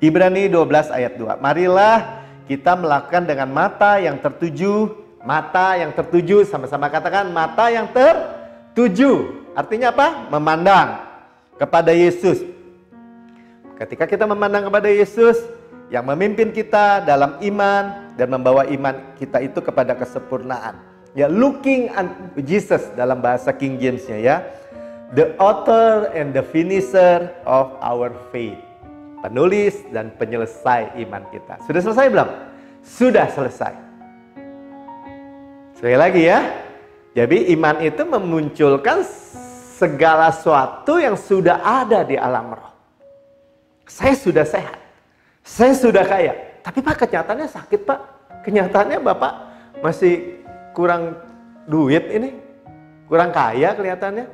Ibrani 12 ayat 2. Marilah kita melakukan dengan mata yang tertuju. Mata yang tertuju, sama-sama katakan mata yang tertuju. Artinya apa? Memandang kepada Yesus. Ketika kita memandang kepada Yesus yang memimpin kita dalam iman dan membawa iman kita itu kepada kesempurnaan. Ya, looking unto Jesus dalam bahasa King James-nya ya. The author and the finisher of our faith. Penulis dan penyelesai iman kita. Sudah selesai belum? Sudah selesai. Sekali lagi ya. Jadi iman itu memunculkan segala sesuatu yang sudah ada di alam roh. Saya sudah sehat. Saya sudah kaya. Tapi Pak, kenyataannya sakit Pak. Kenyataannya Bapak masih kurang duit ini. Kurang kaya kelihatannya.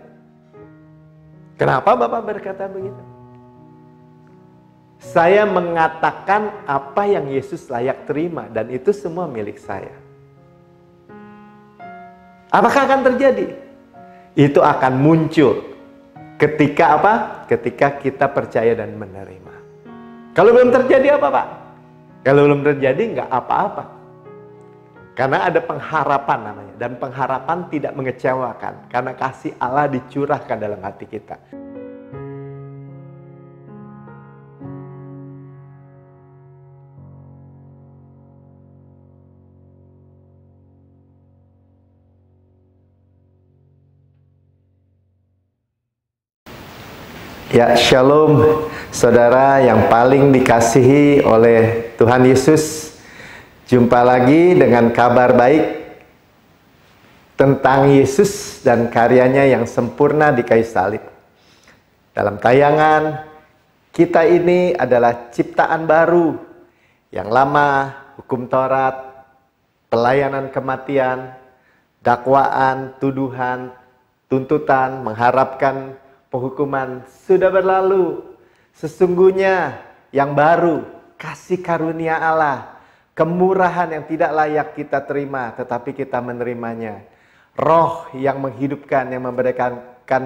Kenapa Bapak berkata begitu? Saya mengatakan apa yang Yesus layak terima dan itu semua milik saya. Apakah akan terjadi? Itu akan muncul ketika apa? Ketika kita percaya dan menerima. Kalau belum terjadi apa Pak? Kalau belum terjadi nggak apa-apa. Karena ada pengharapan namanya. Dan pengharapan tidak mengecewakan. Karena kasih Allah dicurahkan dalam hati kita. Ya, shalom saudara yang paling dikasihi oleh Tuhan Yesus. Jumpa lagi dengan kabar baik tentang Yesus dan karyanya yang sempurna di kayu salib. Dalam tayangan, kita ini adalah ciptaan baru. Yang lama, hukum Taurat, pelayanan kematian, dakwaan, tuduhan, tuntutan, mengharapkan penghukuman sudah berlalu. Sesungguhnya yang baru, kasih karunia Allah, kemurahan yang tidak layak kita terima, tetapi kita menerimanya. Roh yang menghidupkan, yang memberikan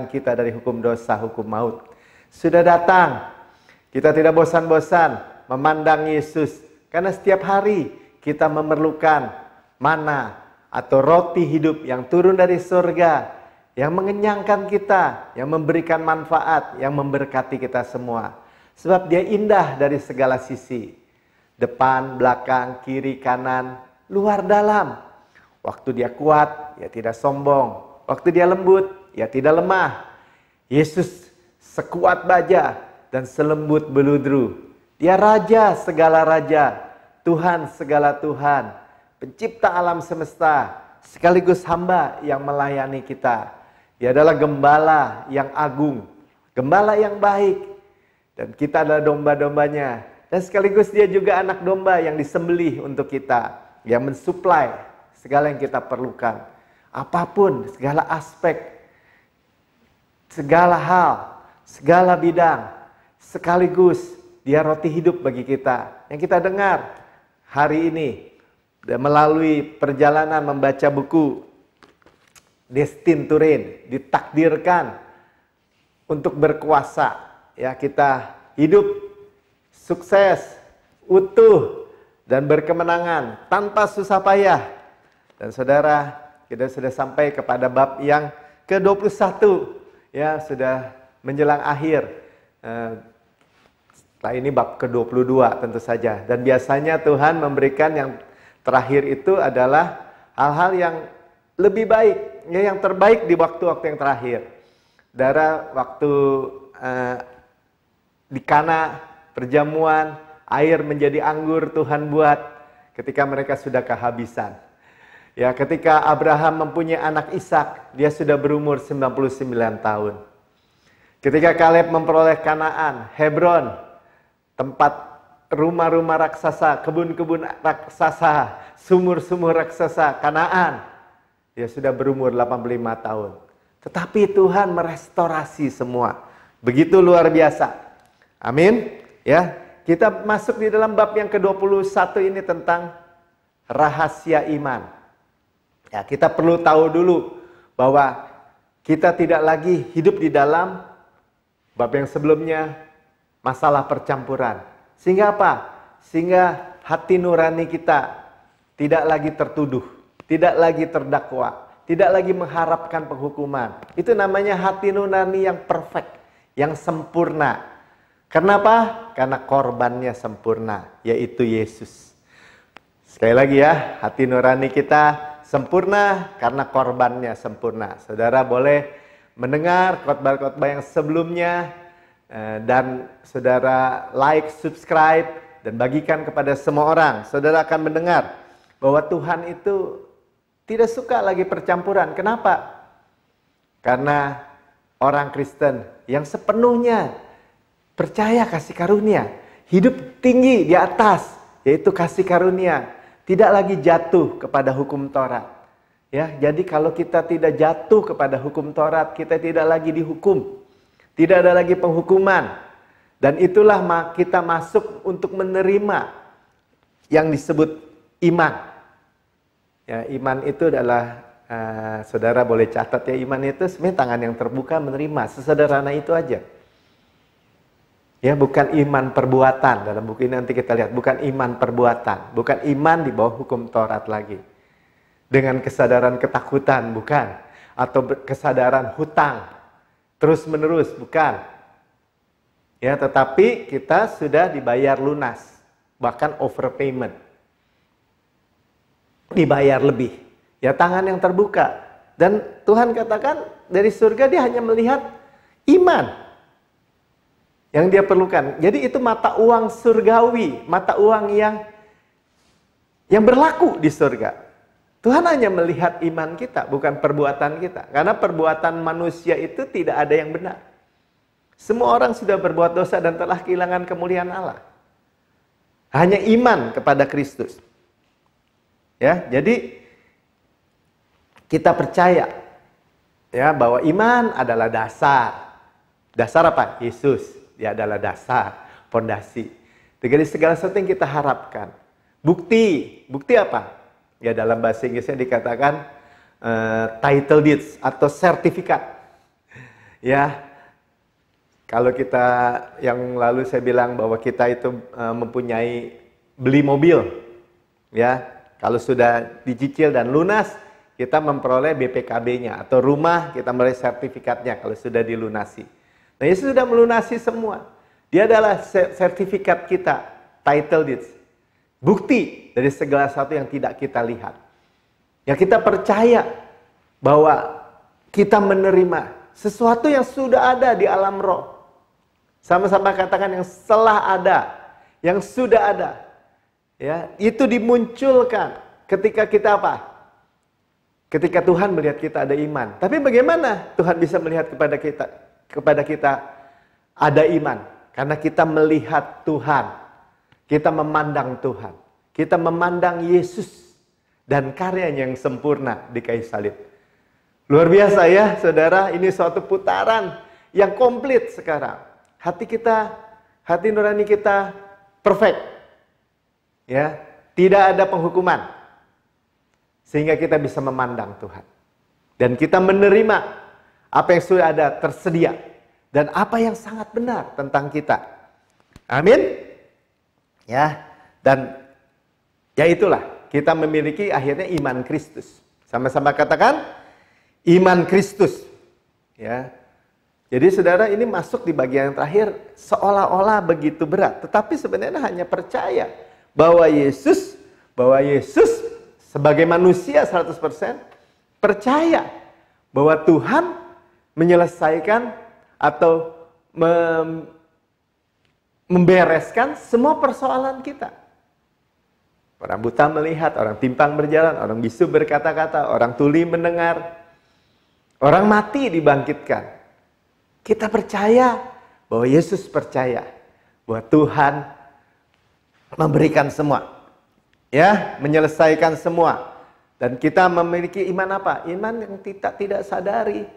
kita dari hukum dosa, hukum maut, sudah datang. Kita tidak bosan-bosan memandang Yesus, karena setiap hari kita memerlukan mana atau roti hidup yang turun dari surga, yang mengenyangkan kita, yang memberikan manfaat, yang memberkati kita semua. Sebab dia indah dari segala sisi. Depan, belakang, kiri, kanan, luar, dalam. Waktu dia kuat, ya tidak sombong. Waktu dia lembut, ya tidak lemah. Yesus sekuat baja dan selembut beludru. Dia raja segala raja, Tuhan segala Tuhan, pencipta alam semesta, sekaligus hamba yang melayani kita. Dia adalah gembala yang agung, gembala yang baik. Dan kita adalah domba-dombanya. Dan sekaligus dia juga anak domba yang disembelih untuk kita. Yang mensuplai segala yang kita perlukan. Apapun, segala aspek, segala hal, segala bidang. Sekaligus dia roti hidup bagi kita. Yang kita dengar hari ini. Dan melalui perjalanan membaca buku Destin to Reign, ditakdirkan untuk berkuasa. Ya, kita hidup sukses, utuh, dan berkemenangan tanpa susah payah. Dan saudara, kita sudah sampai kepada bab yang ke-21. Ya, sudah menjelang akhir. Setelah ini bab ke-22 tentu saja. Dan biasanya Tuhan memberikan yang terakhir itu adalah hal-hal yang lebih baik, ya, yang terbaik di waktu-waktu yang terakhir. Darah waktu di Kana, perjamuan, air menjadi anggur Tuhan buat ketika mereka sudah kehabisan. Ya, ketika Abraham mempunyai anak Ishak, dia sudah berumur 99 tahun. Ketika Kaleb memperoleh Kanaan, Hebron, tempat rumah-rumah raksasa, kebun-kebun raksasa, sumur-sumur raksasa, Kanaan, dia sudah berumur 85 tahun. Tetapi Tuhan merestorasi semua. Begitu luar biasa. Amin. Ya, kita masuk di dalam bab yang ke-21 ini tentang rahasia iman. Ya, kita perlu tahu dulu bahwa kita tidak lagi hidup di dalam bab yang sebelumnya, masalah percampuran. Sehingga apa? Sehingga hati nurani kita tidak lagi tertuduh, tidak lagi terdakwa, tidak lagi mengharapkan penghukuman. Itu namanya hati nurani yang perfect, yang sempurna. Kenapa? Karena korbannya sempurna, yaitu Yesus. Sekali lagi ya, hati nurani kita sempurna karena korbannya sempurna. Saudara boleh mendengar khotbah-khotbah yang sebelumnya, dan saudara like, subscribe, dan bagikan kepada semua orang. Saudara akan mendengar bahwa Tuhan itu tidak suka lagi percampuran. Kenapa? Karena orang Kristen yang sepenuhnya percaya kasih karunia, hidup tinggi di atas, yaitu kasih karunia, tidak lagi jatuh kepada hukum Taurat. Ya, jadi kalau kita tidak jatuh kepada hukum Taurat, kita tidak lagi dihukum, tidak ada lagi penghukuman, dan itulah kita masuk untuk menerima yang disebut iman. Ya, iman itu adalah, saudara boleh catat ya, iman itu sebenarnya tangan yang terbuka menerima, sesederhana itu aja. Ya, bukan iman perbuatan. Dalam buku ini nanti kita lihat, bukan iman perbuatan, bukan iman di bawah hukum Taurat lagi. Dengan kesadaran ketakutan, bukan. Atau kesadaran hutang, terus menerus, bukan. Ya, tetapi kita sudah dibayar lunas, bahkan overpayment. Dibayar lebih. Ya, tangan yang terbuka. Dan Tuhan katakan dari surga dia hanya melihat iman yang dia perlukan. Jadi itu mata uang surgawi, mata uang yang berlaku di surga. Tuhan hanya melihat iman kita, bukan perbuatan kita. Karena perbuatan manusia itu tidak ada yang benar. Semua orang sudah berbuat dosa dan telah kehilangan kemuliaan Allah. Hanya iman kepada Kristus. Ya, jadi kita percaya ya bahwa iman adalah dasar. Dasar apa? Yesus. Dia adalah dasar, fondasi. Dari segala sesuatu yang kita harapkan. Bukti apa? Ya, dalam bahasa Inggrisnya dikatakan title deeds atau sertifikat. Ya, kalau kita yang lalu saya bilang bahwa kita itu mempunyai beli mobil. Ya, kalau sudah dicicil dan lunas, kita memperoleh BPKB-nya atau rumah kita memperoleh sertifikatnya kalau sudah dilunasi. Nah, Yesus sudah melunasi semua. Dia adalah sertifikat kita, title deeds. Bukti dari segala sesuatu yang tidak kita lihat. Ya, kita percaya bahwa kita menerima sesuatu yang sudah ada di alam roh. Sama-sama katakan yang telah ada, yang sudah ada. Ya, itu dimunculkan ketika kita apa? Ketika Tuhan melihat kita ada iman. Tapi bagaimana Tuhan bisa melihat kepada kita ada iman? Karena kita melihat Tuhan, kita memandang Tuhan, kita memandang Yesus dan karyanya yang sempurna di kayu salib. Luar biasa ya saudara, ini suatu putaran yang komplit sekarang. Hati kita, hati nurani kita perfect, ya, tidak ada penghukuman, sehingga kita bisa memandang Tuhan dan kita menerima apa yang sudah ada tersedia dan apa yang sangat benar tentang kita. Amin. Ya, dan ya itulah kita memiliki akhirnya iman Kristus. Sama-sama katakan iman Kristus. Ya. Jadi saudara, ini masuk di bagian yang terakhir seolah-olah begitu berat, tetapi sebenarnya hanya percaya bahwa Yesus sebagai manusia 100% percaya bahwa Tuhan menyelesaikan atau membereskan semua persoalan kita. Orang buta melihat, orang timpang berjalan, orang bisu berkata-kata, orang tuli mendengar, orang mati dibangkitkan. Kita percaya bahwa Yesus percaya bahwa Tuhan memberikan semua, ya, menyelesaikan semua, dan kita memiliki iman apa? Iman yang kita tidak sadari.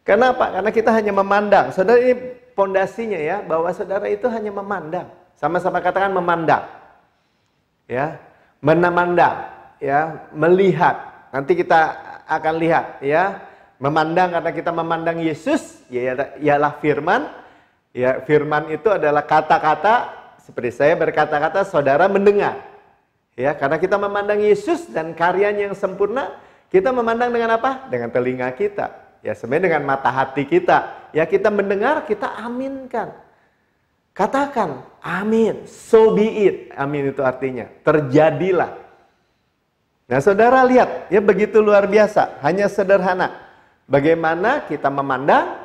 Kenapa? Karena kita hanya memandang. Saudara, ini pondasinya ya, bahwa saudara itu hanya memandang. Sama-sama katakan memandang, ya, memandang, ya, melihat. Nanti kita akan lihat, ya. Memandang karena kita memandang Yesus, ialah firman. Ya, firman itu adalah kata-kata seperti saya berkata-kata, saudara mendengar. Ya, karena kita memandang Yesus dan karyanya yang sempurna, kita memandang dengan apa? Dengan telinga kita. Ya, sebenarnya dengan mata hati kita. Ya, kita mendengar, kita aminkan. Katakan, amin, so be it. Amin itu artinya, terjadilah. Nah, saudara lihat, ya begitu luar biasa, hanya sederhana. Bagaimana kita memandang,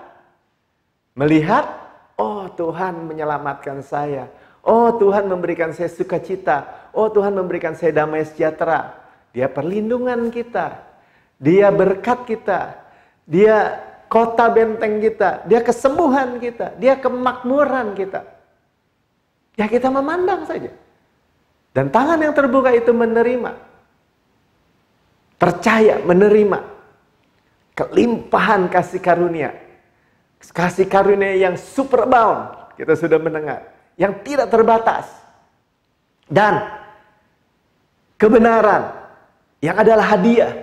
melihat, oh Tuhan menyelamatkan saya. Oh Tuhan memberikan saya sukacita. Oh Tuhan memberikan saya damai sejahtera. Dia perlindungan kita. Dia berkat kita. Dia kota benteng kita. Dia kesembuhan kita. Dia kemakmuran kita. Ya kita memandang saja. Dan tangan yang terbuka itu menerima. Percaya, menerima. Kelimpahan kasih karunia. Kasih karunia yang super abound. Kita sudah mendengar. Yang tidak terbatas. Dan kebenaran. Yang adalah hadiah.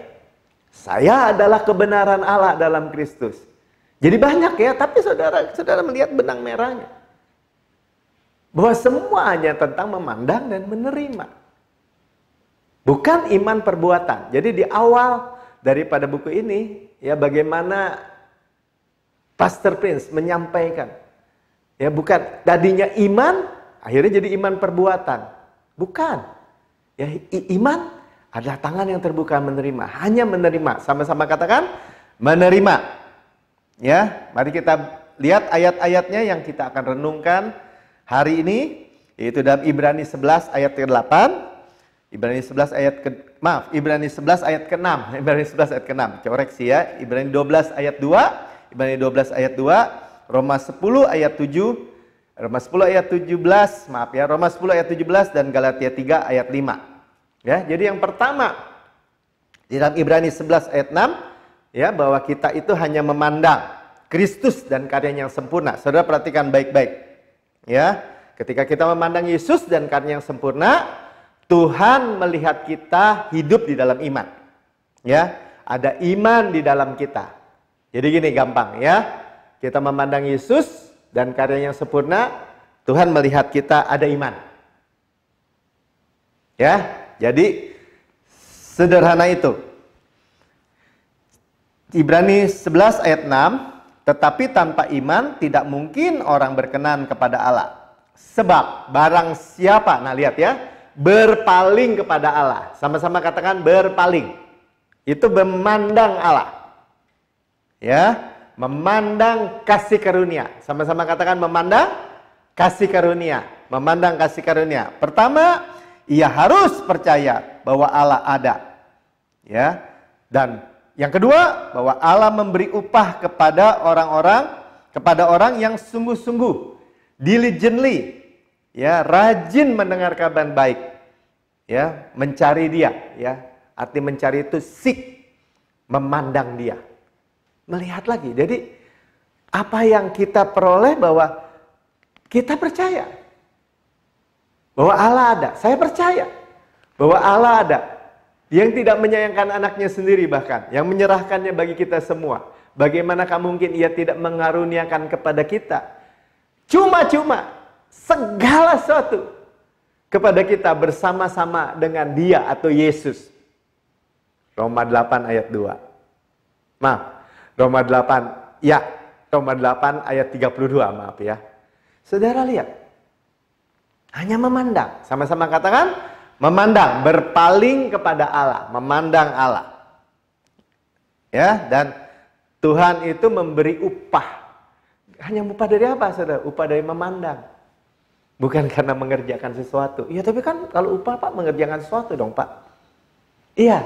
Saya adalah kebenaran Allah dalam Kristus. Jadi banyak ya, tapi saudara melihat benang merahnya. Bahwa semuanya tentang memandang dan menerima. Bukan iman perbuatan. Jadi di awal daripada buku ini, ya bagaimana Pastor Prince menyampaikan. Ya bukan tadinya iman, akhirnya jadi iman perbuatan. Bukan. Ya iman adalah tangan yang terbuka menerima. Hanya menerima. Sama-sama katakan, menerima. Ya, mari kita lihat ayat-ayatnya yang kita akan renungkan hari ini, yaitu dalam Ibrani 11 ayat ke-8, Ibrani 11 ayat Ibrani 11 ayat ke-6, Ibrani 11 ayat ke-6, koreksi ya, Ibrani 12 ayat 2, Ibrani 12 ayat 2, Roma 10 ayat 7, Roma 10 ayat 17, Roma 10 ayat 17 dan Galatia 3 ayat 5. Ya, jadi yang pertama di dalam Ibrani 11 ayat 6, ya, bahwa kita itu hanya memandang Kristus dan karyanya yang sempurna. Saudara perhatikan baik-baik. Ya, ketika kita memandang Yesus dan karyanya yang sempurna, Tuhan melihat kita hidup di dalam iman. Ya, ada iman di dalam kita. Jadi gini gampang ya. Kita memandang Yesus dan karyanya yang sempurna, Tuhan melihat kita ada iman. Ya, jadi sederhana itu. Ibrani 11 ayat 6, tetapi tanpa iman tidak mungkin orang berkenan kepada Allah. Sebab barang siapa, nah lihat ya, berpaling kepada Allah. Sama-sama katakan berpaling. Itu memandang Allah. Ya, memandang kasih karunia. Sama-sama katakan memandang kasih karunia. Memandang kasih karunia. Pertama, ia harus percaya bahwa Allah ada. Ya, dan yang kedua, bahwa Allah memberi upah kepada orang yang sungguh-sungguh, diligently, ya, rajin mendengar kabar baik, ya, mencari Dia, ya, arti mencari itu seek, memandang Dia, melihat lagi. Jadi apa yang kita peroleh bahwa kita percaya bahwa Allah ada. Saya percaya bahwa Allah ada. Yang tidak menyayangkan anaknya sendiri bahkan. Yang menyerahkannya bagi kita semua. Bagaimanakah mungkin ia tidak mengaruniakan kepada kita cuma-cuma segala sesuatu kepada kita bersama-sama dengan Dia atau Yesus. Roma 8 ayat 2. Roma 8. Ya, Roma 8 ayat 32, maaf ya. Saudara lihat. Hanya memandang. Sama-sama katakan memandang, berpaling kepada Allah, memandang Allah. Ya, dan Tuhan itu memberi upah. Hanya upah dari apa, saudara? Upah dari memandang. Bukan karena mengerjakan sesuatu. Iya, tapi kan kalau upah Pak mengerjakan sesuatu dong Pak. Iya,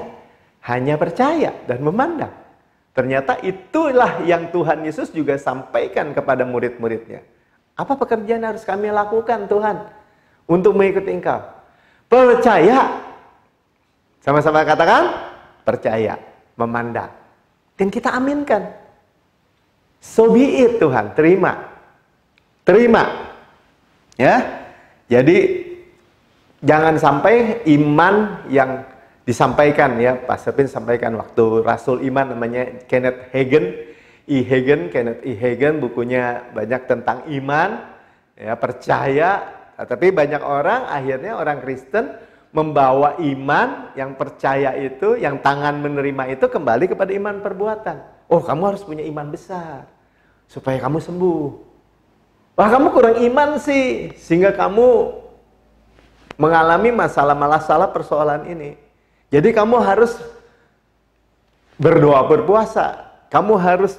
hanya percaya dan memandang. Ternyata itulah yang Tuhan Yesus juga sampaikan kepada murid-muridnya. Apa pekerjaan harus kami lakukan Tuhan untuk mengikuti Engkau? Percaya. Sama-sama katakan, percaya, memandang. Dan kita aminkan. So be it Tuhan, terima. Terima. Ya. Jadi jangan sampai iman yang disampaikan ya, Pastor Pin sampaikan waktu Rasul Iman namanya Kenneth Hagin, bukunya banyak tentang iman, ya, percaya. Tapi banyak orang, akhirnya orang Kristen membawa iman yang percaya itu, yang tangan menerima itu kembali kepada iman perbuatan. Oh, kamu harus punya iman besar supaya kamu sembuh. Wah, kamu kurang iman sih, sehingga kamu mengalami masalah-masalah persoalan ini. Jadi kamu harus berdoa, berpuasa. Kamu harus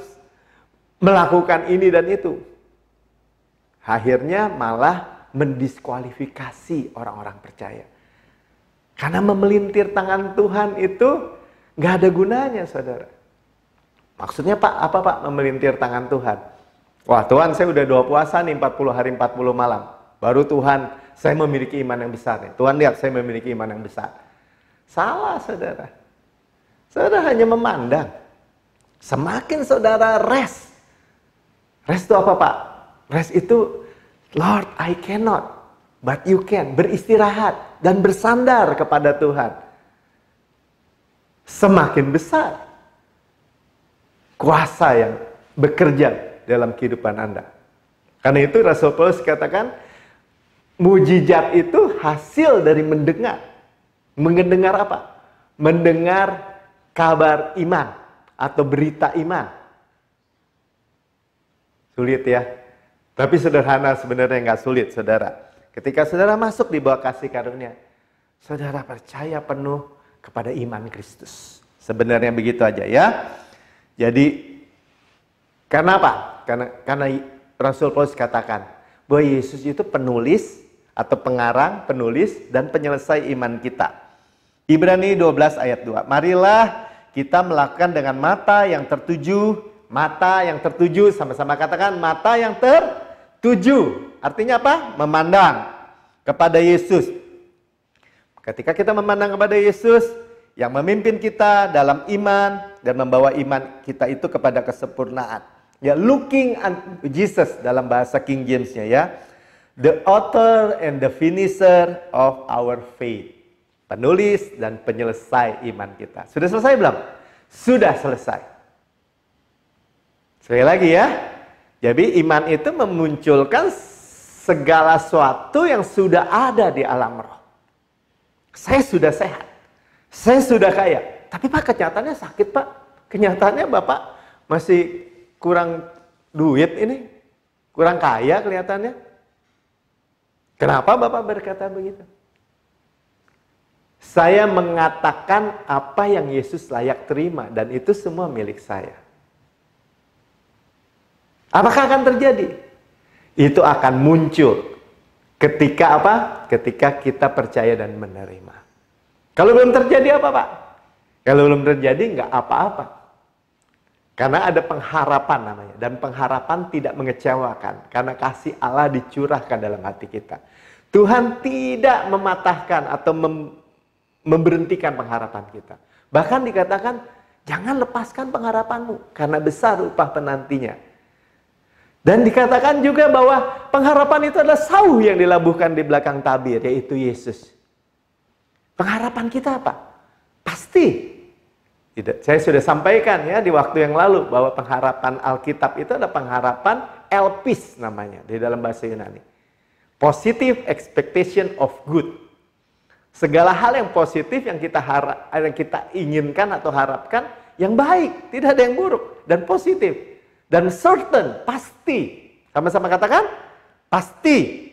melakukan ini dan itu. Akhirnya malah mendiskualifikasi orang-orang percaya. Karena memelintir tangan Tuhan itu nggak ada gunanya, saudara. Maksudnya Pak, apa Pak memelintir tangan Tuhan? Wah, Tuhan, saya udah doa puasa nih 40 hari 40 malam. Baru Tuhan, saya memiliki iman yang besar nih. Tuhan lihat, saya memiliki iman yang besar. Salah, saudara. Saudara hanya memandang. Semakin saudara rest. Rest itu apa Pak? Rest itu, Lord, I cannot, but you can. Beristirahat dan bersandar kepada Tuhan. Semakin besar kuasa yang bekerja dalam kehidupan Anda. Karena itu Rasul Paulus katakan, mujizat itu hasil dari mendengar. Mendengar apa? Mendengar kabar iman atau berita iman. Sulit ya. Tapi sederhana, sebenarnya nggak sulit, saudara. Ketika saudara masuk di bawah kasih karunia, saudara percaya penuh kepada iman Kristus. Sebenarnya begitu aja ya. Jadi, karena apa? Karena Rasul Paulus katakan bahwa Yesus itu penulis atau pengarang, penulis, dan penyelesai iman kita. Ibrani 12 ayat 2. Marilah kita melakukan dengan mata yang tertuju. Mata yang tertuju, sama-sama katakan mata yang tertuju. Artinya apa? Memandang kepada Yesus. Ketika kita memandang kepada Yesus yang memimpin kita dalam iman dan membawa iman kita itu kepada kesempurnaan. Ya, looking unto Jesus dalam bahasa King James-nya ya. The author and the finisher of our faith. Penulis dan penyelesai iman kita. Sudah selesai belum? Sudah selesai. Sekali lagi ya. Jadi iman itu memunculkan segala sesuatu yang sudah ada di alam roh. Saya sudah sehat. Saya sudah kaya. Tapi Pak, kenyataannya sakit Pak. Kenyataannya Bapak masih kurang duit ini. Kurang kaya kelihatannya. Kenapa Bapak berkata begitu? Saya mengatakan apa yang Yesus layak terima. Dan itu semua milik saya. Apakah akan terjadi? Itu akan muncul ketika apa? Ketika kita percaya dan menerima. Kalau belum terjadi apa Pak? Kalau belum terjadi nggak apa-apa. Karena ada pengharapan namanya. Dan pengharapan tidak mengecewakan. Karena kasih Allah dicurahkan dalam hati kita. Tuhan tidak mematahkan atau memberhentikan pengharapan kita. Bahkan dikatakan, jangan lepaskan pengharapanmu. Karena besar upah penantinya. Dan dikatakan juga bahwa pengharapan itu adalah sauh yang dilabuhkan di belakang tabir, yaitu Yesus. Pengharapan kita apa? Pasti. Saya sudah sampaikan ya di waktu yang lalu bahwa pengharapan Alkitab itu adalah pengharapan elpis namanya di dalam bahasa Yunani. Positive expectation of good. Segala hal yang positif yang kita inginkan atau harapkan yang baik, tidak ada yang buruk dan positif. Dan certain, pasti. Sama-sama katakan, pasti.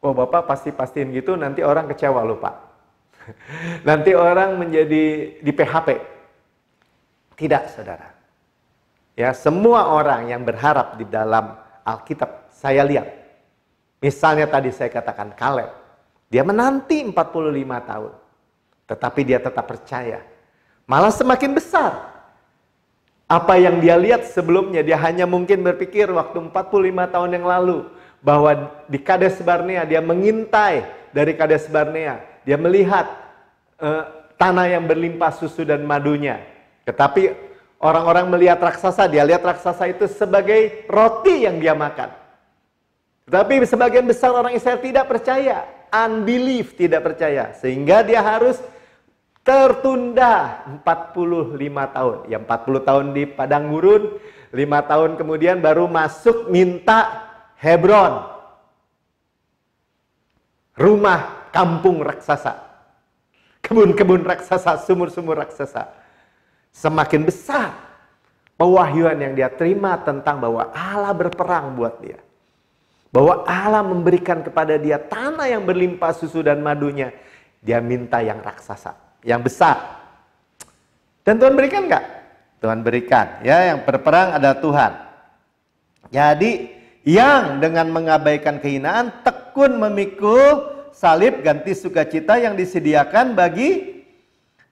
Oh Bapak pasti-pastiin gitu, nanti orang kecewa loh Pak. Nanti orang menjadi di PHP. Tidak, saudara. Ya, semua orang yang berharap di dalam Alkitab, saya lihat. Misalnya tadi saya katakan Kaleb. Dia menanti 45 tahun. Tetapi dia tetap percaya. Malah semakin besar. Apa yang dia lihat sebelumnya, dia hanya mungkin berpikir waktu 45 tahun yang lalu. Bahwa di Kades Barnea, dia mengintai dari Kades Barnea. Dia melihat tanah yang berlimpah susu dan madunya. Tetapi orang-orang melihat raksasa, dia lihat raksasa itu sebagai roti yang dia makan. Tetapi sebagian besar orang Israel tidak percaya. Unbelief, tidak percaya. Sehingga dia harus tertunda 45 tahun. Ya 40 tahun di padang gurun, 5 tahun kemudian baru masuk minta Hebron. rumah kampung raksasa, kebun-kebun raksasa, sumur-sumur raksasa. Semakin besar pewahyuan yang dia terima tentang bahwa Allah berperang buat dia. Bahwa Allah memberikan kepada dia tanah yang berlimpah susu dan madunya. Dia minta yang raksasa, yang besar. Dan Tuhan berikan nggak? Tuhan berikan. Ya, yang berperang adalah Tuhan. Jadi, yang dengan mengabaikan kehinaan, tekun memikul salib ganti sukacita yang disediakan bagi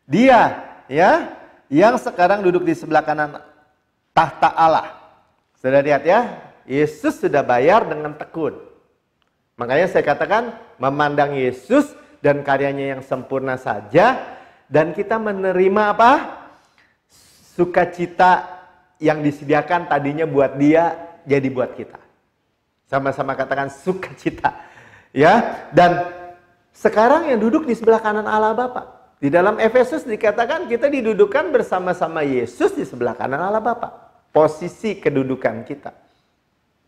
dia. Ya, yang sekarang duduk di sebelah kanan tahta Allah. Sudah lihat ya? Yesus sudah bayar dengan tekun. Makanya saya katakan memandang Yesus dan karyanya yang sempurna saja, dan kita menerima apa? Sukacita yang disediakan tadinya buat dia jadi buat kita. Sama-sama katakan sukacita. Ya, dan sekarang yang duduk di sebelah kanan Allah Bapa. Di dalam Efesus dikatakan kita didudukkan bersama-sama Yesus di sebelah kanan Allah Bapa. Posisi kedudukan kita.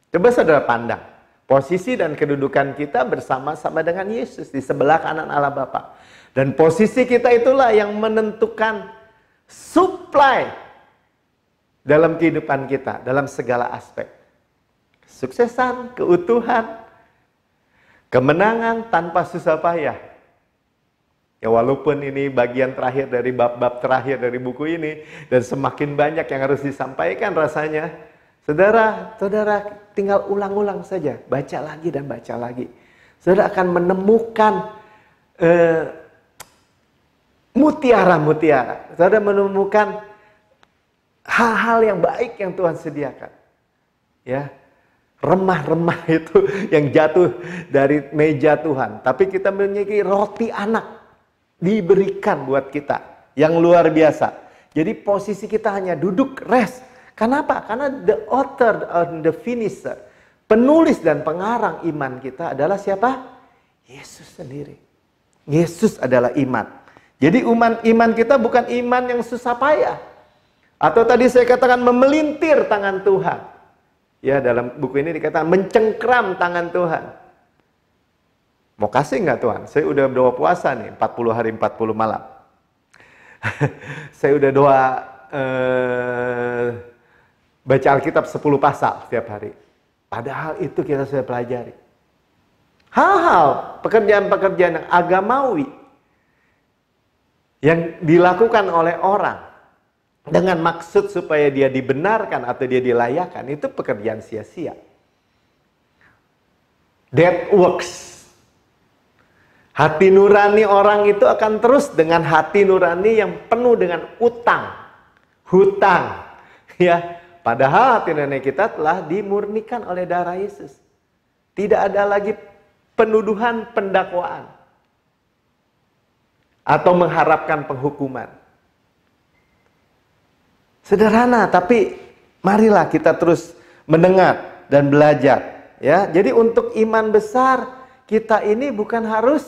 Coba saudara pandang, posisi dan kedudukan kita bersama-sama dengan Yesus di sebelah kanan Allah Bapa. Dan posisi kita itulah yang menentukan supply dalam kehidupan kita, dalam segala aspek. Kesuksesan, keutuhan, kemenangan tanpa susah payah. Ya, walaupun ini bagian terakhir dari bab-bab terakhir dari buku ini, dan semakin banyak yang harus disampaikan rasanya, saudara tinggal ulang-ulang saja, baca lagi dan baca lagi. Saudara akan menemukan mutiara-mutiara. Saudara menemukan hal-hal yang baik yang Tuhan sediakan. Ya, remah-remah itu yang jatuh dari meja Tuhan. Tapi kita memiliki roti anak diberikan buat kita yang luar biasa. Jadi posisi kita hanya duduk rest. Kenapa? Karena the author and the finisher, penulis dan pengarang iman kita adalah siapa? Yesus sendiri. Yesus adalah iman. Jadi iman kita bukan iman yang susah payah. Atau tadi saya katakan memelintir tangan Tuhan. Ya, dalam buku ini dikatakan mencengkram tangan Tuhan. Mau kasih nggak Tuhan? Saya udah doa puasa nih, 40 hari 40 malam. Saya udah doa baca Alkitab 10 pasal setiap hari. Padahal itu kita sudah pelajari. Hal-hal, pekerjaan-pekerjaan yang agamawi yang dilakukan oleh orang dengan maksud supaya dia dibenarkan atau dia dilayakan, itu pekerjaan sia-sia. Dead works. Hati nurani orang itu akan terus dengan hati nurani yang penuh dengan utang, hutang. Ya, padahal hati nurani kita telah dimurnikan oleh darah Yesus. Tidak ada lagi penuduhan, pendakwaan, atau mengharapkan penghukuman. Sederhana, tapi marilah kita terus mendengar dan belajar. Ya, jadi untuk iman besar kita ini bukan harus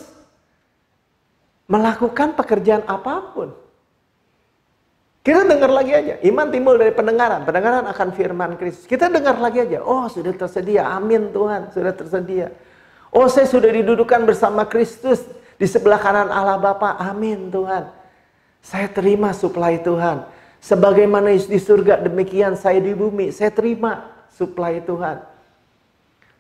melakukan pekerjaan apapun. Kita dengar lagi aja. Iman timbul dari pendengaran. Pendengaran akan firman Kristus. Kita dengar lagi aja. Oh, sudah tersedia. Amin Tuhan, sudah tersedia. Oh, saya sudah didudukan bersama Kristus di sebelah kanan Allah Bapa. Amin Tuhan. Saya terima suplai Tuhan. Sebagaimana di surga, demikian saya di bumi. Saya terima suplai Tuhan.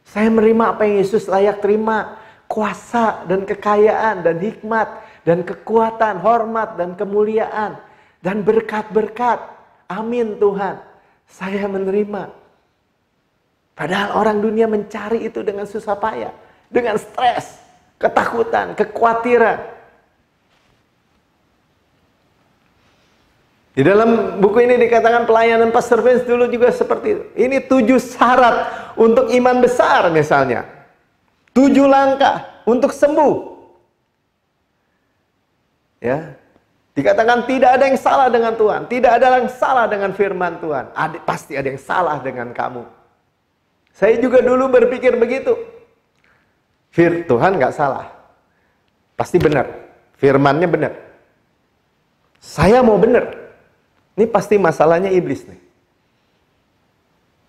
Saya menerima apa yang Yesus layak terima. Kuasa dan kekayaan dan hikmat dan kekuatan, hormat dan kemuliaan dan berkat-berkat. Amin Tuhan. Saya menerima. Padahal orang dunia mencari itu dengan susah payah, dengan stres, ketakutan, kekhawatiran. Di dalam buku ini dikatakan pelayanan pastor Vince dulu juga seperti itu. Ini 7 syarat untuk iman besar misalnya. 7 langkah untuk sembuh. Ya, dikatakan tidak ada yang salah dengan Tuhan, tidak ada yang salah dengan firman Tuhan. Pasti ada yang salah dengan kamu. Saya juga dulu berpikir begitu. Tuhan nggak salah, pasti benar. Firmannya benar. Saya mau benar. Ini pasti masalahnya iblis nih.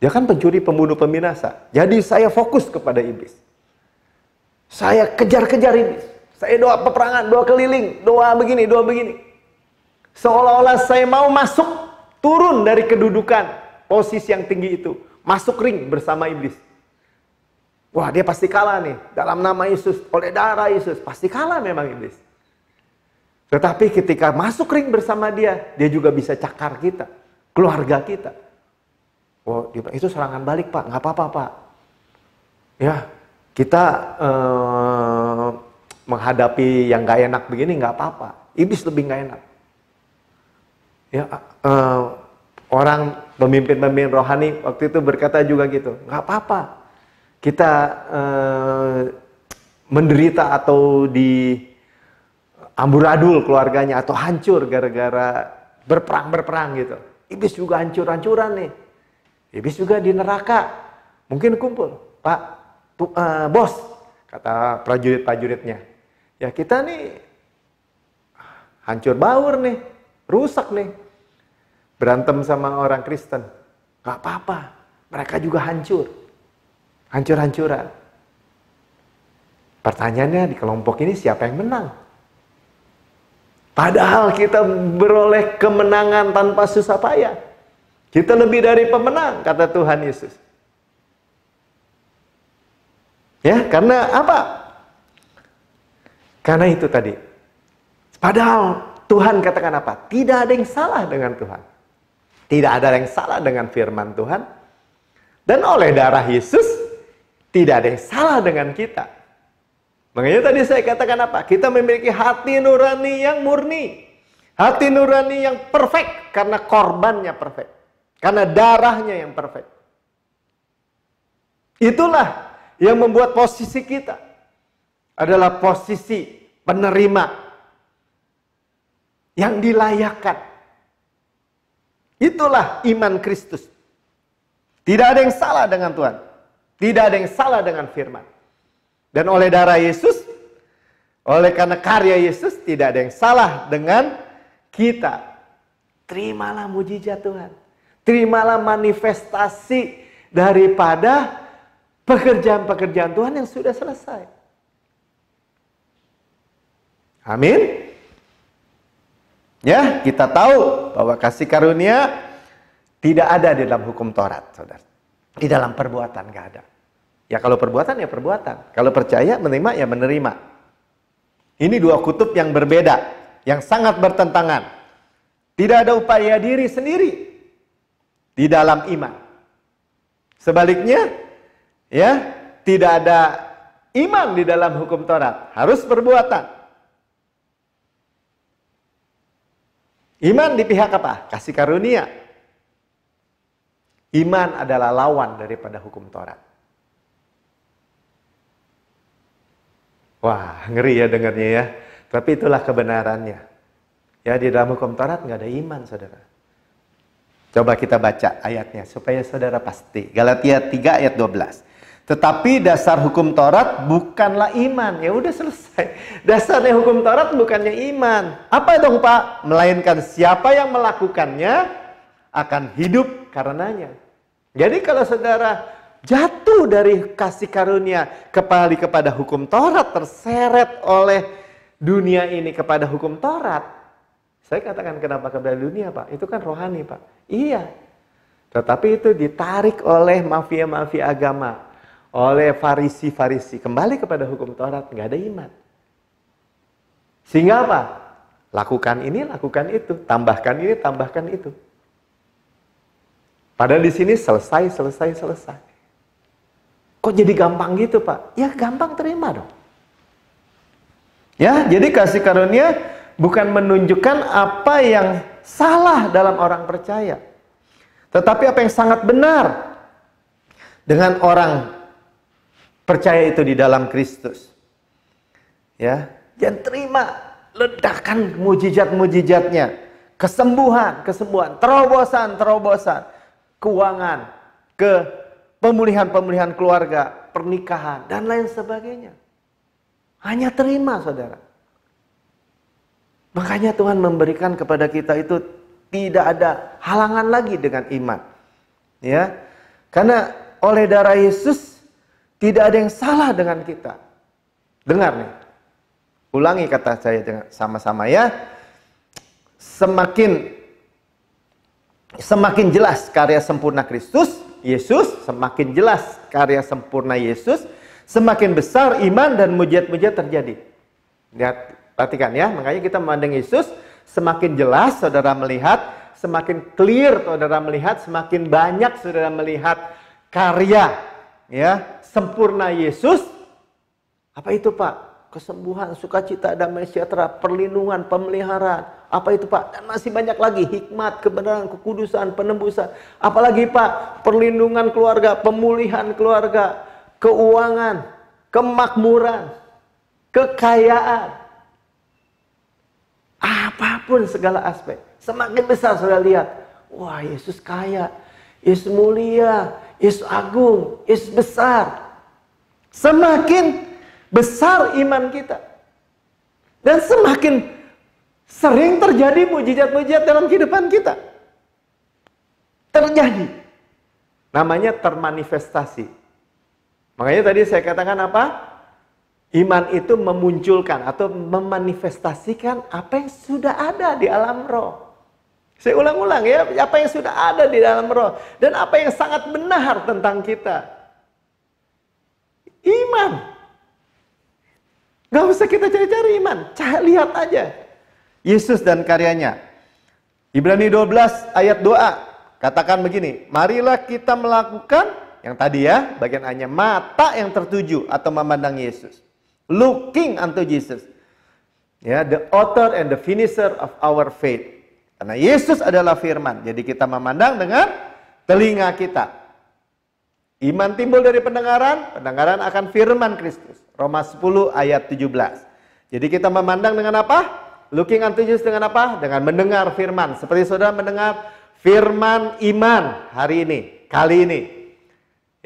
Dia kan pencuri, pembunuh, pembinasa. Jadi saya fokus kepada iblis. Saya kejar-kejar iblis. Saya doa peperangan, doa keliling, doa begini, doa begini. Seolah-olah saya mau masuk, turun dari kedudukan posisi yang tinggi itu. Masuk ring bersama iblis. Wah, dia pasti kalah nih. Dalam nama Yesus, oleh darah Yesus. Pasti kalah memang iblis. Tetapi ketika masuk ring bersama dia, dia juga bisa cakar kita, keluarga kita. Oh, itu serangan balik, Pak. Nggak apa-apa, Pak. Ya, kita menghadapi yang nggak enak begini nggak apa-apa. Iblis lebih nggak enak. Ya, orang pemimpin-pemimpin rohani waktu itu berkata juga gitu, nggak apa-apa. Kita menderita atau di amburadul keluarganya atau hancur gara-gara berperang gitu. Iblis juga hancur-hancuran nih. Iblis juga di neraka. Mungkin kumpul, Pak, bos, kata prajurit-prajuritnya. Ya kita nih hancur baur nih, rusak nih. Berantem sama orang Kristen. Gak apa-apa, mereka juga hancur. Hancur-hancuran. Pertanyaannya di kelompok ini siapa yang menang? Padahal kita beroleh kemenangan tanpa susah payah. Kita lebih dari pemenang, kata Tuhan Yesus. Ya, karena apa? Karena itu tadi. Padahal Tuhan katakan apa? Tidak ada yang salah dengan Tuhan. Tidak ada yang salah dengan firman Tuhan. Dan oleh darah Yesus, tidak ada yang salah dengan kita. Makanya tadi saya katakan apa? Kita memiliki hati nurani yang murni. Hati nurani yang perfect. Karena korbannya perfect. Karena darahnya yang perfect. Itulah yang membuat posisi kita adalah posisi penerima yang dilayakkan. Itulah iman Kristus. Tidak ada yang salah dengan Tuhan. Tidak ada yang salah dengan firman. Dan oleh darah Yesus, oleh karena karya Yesus, tidak ada yang salah dengan kita. Terimalah mujizat Tuhan. Terimalah manifestasi daripada pekerjaan-pekerjaan Tuhan yang sudah selesai. Amin. Ya, kita tahu bahwa kasih karunia tidak ada di dalam hukum Taurat, saudara. Di dalam perbuatan gak ada. Ya kalau perbuatan ya perbuatan. Kalau percaya menerima ya menerima. Ini dua kutub yang berbeda. Yang sangat bertentangan. Tidak ada upaya diri sendiri. Di dalam iman. Sebaliknya. Ya. Tidak ada iman di dalam hukum Taurat. Harus perbuatan. Iman di pihak apa? Kasih karunia. Iman adalah lawan daripada hukum Taurat. Wah, ngeri ya dengarnya ya. Tapi itulah kebenarannya. Ya, di dalam hukum Taurat nggak ada iman, saudara. Coba kita baca ayatnya supaya saudara pasti. Galatia 3 ayat 12. Tetapi dasar hukum Taurat bukanlah iman. Ya udah selesai. Dasarnya hukum Taurat bukannya iman. Apa dong, Pak? Melainkan siapa yang melakukannya akan hidup karenanya. Jadi kalau saudara jatuh dari kasih karunia kembali kepada hukum Taurat, terseret oleh dunia ini kepada hukum Taurat. Saya katakan kenapa kepada dunia, Pak? Itu kan rohani, Pak. Iya. Tetapi itu ditarik oleh mafia-mafia agama, oleh farisi-farisi. Kembali kepada hukum Taurat, nggak ada iman. Sehingga apa? Lakukan ini, lakukan itu. Tambahkan ini, tambahkan itu. Padahal di sini selesai. Kok jadi gampang gitu, Pak? Ya gampang terima dong. Ya, jadi kasih karunia bukan menunjukkan apa yang salah dalam orang percaya. Tetapi apa yang sangat benar dengan orang percaya itu di dalam Kristus. Ya, dan terima ledakan mujizat-mujizatnya, kesembuhan, terobosan, keuangan, pemulihan keluarga, pernikahan, dan lain sebagainya. Hanya terima, saudara. Makanya Tuhan memberikan kepada kita itu tidak ada halangan lagi dengan iman. Ya, karena oleh darah Yesus tidak ada yang salah dengan kita. Dengar nih. Ulangi kata saya sama-sama ya. Semakin jelas karya sempurna Kristus, Yesus, semakin jelas karya sempurna Yesus, semakin besar iman dan mujizat-mujizat terjadi. Lihat, perhatikan ya, makanya kita memandang Yesus, semakin jelas saudara melihat, semakin clear saudara melihat, semakin banyak saudara melihat karya ya sempurna Yesus. Apa itu Pak? Kesembuhan, sukacita, damai sejahtera, perlindungan, pemeliharaan. Apa itu Pak? Dan masih banyak lagi, hikmat, kebenaran, kekudusan, penembusan. Apalagi Pak? Perlindungan keluarga, pemulihan keluarga, keuangan, kemakmuran, kekayaan. Apapun segala aspek. Semakin besar saudara lihat, wah Yesus kaya, Yesus mulia, Yesus agung, Yesus besar. Semakin besar iman kita. Dan semakin sering terjadi mujizat-mujizat dalam kehidupan kita. Terjadi. Namanya termanifestasi. Makanya tadi saya katakan apa? Iman itu memunculkan atau memanifestasikan apa yang sudah ada di alam roh. Saya ulang-ulang ya, apa yang sudah ada di dalam roh. Dan apa yang sangat benar tentang kita. Iman. Gak usah kita cari-cari iman. Lihat aja. Yesus dan karyanya. Ibrani 12 ayat doa. Katakan begini. Marilah kita melakukan. Yang tadi ya. Bagian hanya mata yang tertuju. Atau memandang Yesus. Looking unto Jesus. Ya, the author and the finisher of our faith. Karena Yesus adalah firman. Jadi kita memandang dengan telinga kita. Iman timbul dari pendengaran. Pendengaran akan firman Kristus. Roma 10 ayat 17. Jadi kita memandang dengan apa? Looking unto Jesus dengan apa? Dengan mendengar firman. Seperti saudara mendengar firman iman hari ini, kali ini.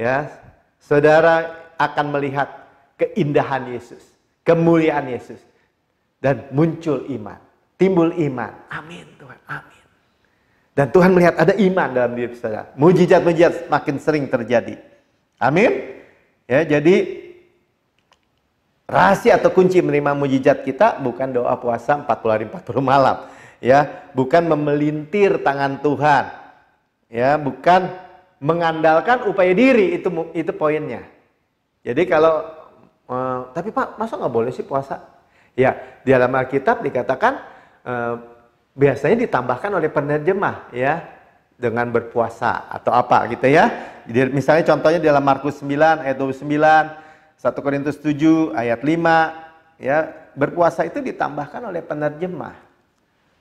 Ya, saudara akan melihat keindahan Yesus, kemuliaan Yesus. Dan muncul iman, timbul iman. Amin Tuhan, amin. Dan Tuhan melihat ada iman dalam diri saudara. Mujizat-mujizat makin sering terjadi. Amin. Ya, jadi rahasia atau kunci menerima mujizat kita bukan doa puasa 40 hari 40 malam, ya, bukan memelintir tangan Tuhan, ya, bukan mengandalkan upaya diri, itu poinnya. Jadi kalau tapi Pak, masa nggak boleh sih puasa? Ya, di dalam Alkitab dikatakan biasanya ditambahkan oleh penerjemah, ya, dengan berpuasa atau apa gitu ya. Jadi, misalnya contohnya di dalam Markus 9 ayat 29. 1 Korintus 7 ayat 5, ya, berpuasa itu ditambahkan oleh penerjemah.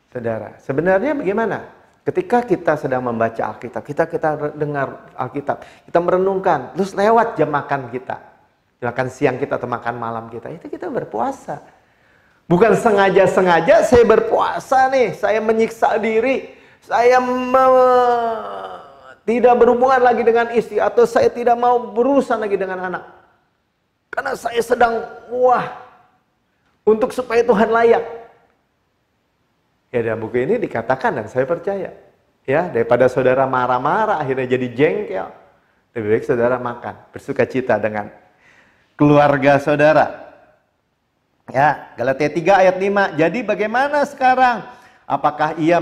Saudara, sebenarnya bagaimana? Ketika kita sedang membaca Alkitab, kita dengar Alkitab, kita merenungkan, terus lewat jam makan kita, makan siang kita atau makan malam kita, itu kita berpuasa. Bukan sengaja-sengaja saya berpuasa nih, saya menyiksa diri, saya tidak berhubungan lagi dengan istri, atau saya tidak mau berurusan lagi dengan anak. Karena saya sedang untuk supaya Tuhan layak. Ya, dalam buku ini dikatakan dan saya percaya. Ya, daripada saudara marah-marah akhirnya jadi jengkel. Lebih baik saudara makan, bersukacita dengan keluarga saudara. Ya, Galatia 3 ayat 5. Jadi bagaimana sekarang? Apakah ia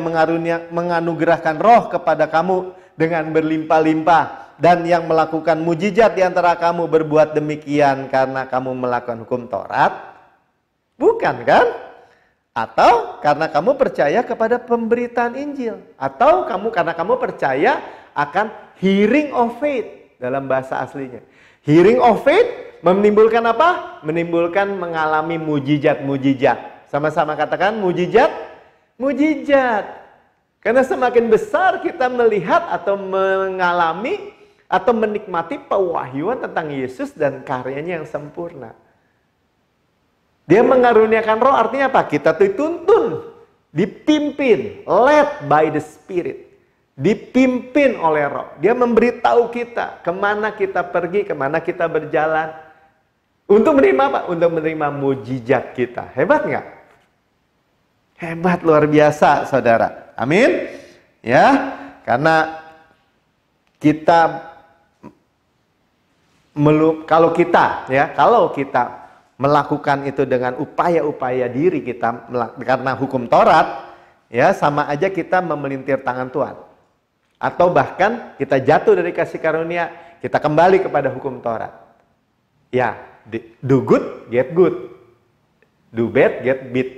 menganugerahkan roh kepada kamu dengan berlimpah-limpah? Dan yang melakukan mujizat di antara kamu berbuat demikian karena kamu melakukan hukum Taurat? Bukan kan? Atau karena kamu percaya kepada pemberitaan Injil? Atau karena kamu percaya akan hearing of faith dalam bahasa aslinya? Hearing of faith menimbulkan apa? Menimbulkan mengalami mujizat-mujizat. Sama-sama katakan mujizat, mujizat. Karena semakin besar kita melihat atau mengalami atau menikmati pewahyuan tentang Yesus dan karyanya yang sempurna. Dia mengaruniakan roh, artinya apa? Kita dituntun, dipimpin, led by the Spirit. Dipimpin oleh roh. Dia memberitahu kita kemana kita pergi, kemana kita berjalan. Untuk menerima apa? Untuk menerima mujizat kita. Hebat nggak? Hebat, luar biasa saudara. Amin. Ya, karena kalau kita melakukan itu dengan upaya-upaya diri kita karena hukum Taurat, ya sama aja kita memelintir tangan Tuhan. Atau bahkan kita jatuh dari kasih karunia, kita kembali kepada hukum Taurat. Ya, do good, get good. Do bad, get bad.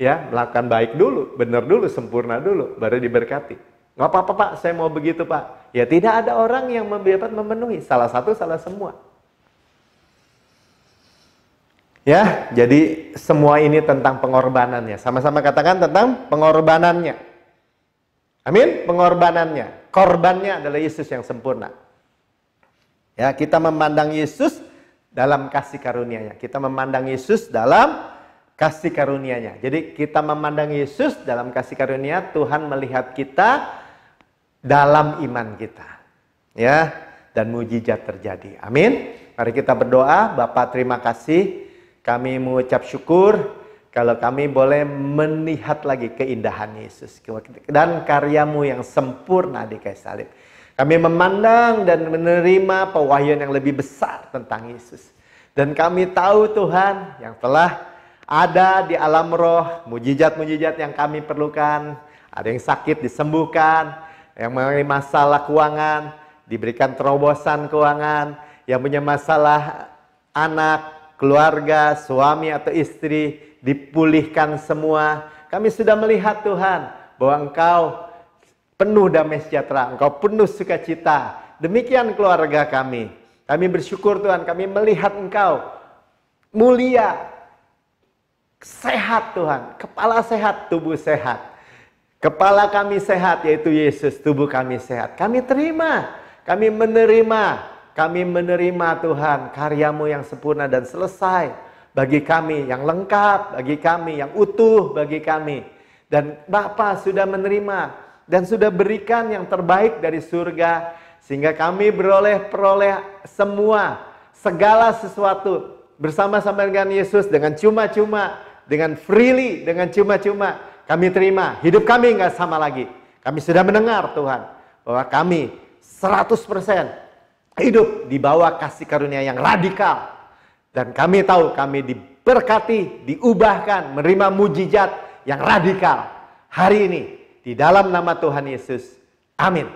Ya, melakukan baik dulu, benar dulu, sempurna dulu, baru diberkati. Nggak apa-apa Pak, saya mau begitu Pak. Ya tidak ada orang yang dapat memenuhi, salah satu, salah semua. Ya, jadi semua ini tentang pengorbanannya. Sama-sama katakan tentang pengorbanannya. Amin, pengorbanannya. Korbannya adalah Yesus yang sempurna. Ya, kita memandang Yesus dalam kasih karunia-Nya. Kita memandang Yesus dalam kasih karunia-Nya. Jadi kita memandang Yesus dalam kasih karunia, Tuhan melihat kita dalam iman kita. Ya, dan mujizat terjadi. Amin. Mari kita berdoa. Bapa, terima kasih. Kami mengucap syukur kalau kami boleh melihat lagi keindahan Yesus dan karyamu yang sempurna di kayu salib. Kami memandang dan menerima pewahyuan yang lebih besar tentang Yesus. Dan kami tahu Tuhan yang telah ada di alam roh, mujizat-mujizat yang kami perlukan. Ada yang sakit disembuhkan, yang mengalami masalah keuangan, diberikan terobosan keuangan, yang punya masalah anak, keluarga, suami atau istri, dipulihkan semua. Kami sudah melihat Tuhan, bahwa Engkau penuh damai sejahtera, Engkau penuh sukacita. Demikian keluarga kami. Kami bersyukur Tuhan, kami melihat Engkau mulia, sehat Tuhan. Kepala sehat, tubuh sehat. Kepala kami sehat, yaitu Yesus, tubuh kami sehat. Kami terima, kami menerima. Kami menerima Tuhan karyamu yang sempurna dan selesai bagi kami, yang lengkap bagi kami, yang utuh bagi kami. Dan Bapa sudah menerima dan sudah berikan yang terbaik dari surga, sehingga kami peroleh semua, segala sesuatu bersama-sama dengan Yesus, dengan cuma-cuma, dengan freely, dengan cuma-cuma. Kami terima, hidup kami nggak sama lagi. Kami sudah mendengar Tuhan, bahwa kami 100% hidup di bawah kasih karunia yang radikal. Dan kami tahu kami diberkati, diubahkan, menerima mujizat yang radikal hari ini. Di dalam nama Tuhan Yesus. Amin.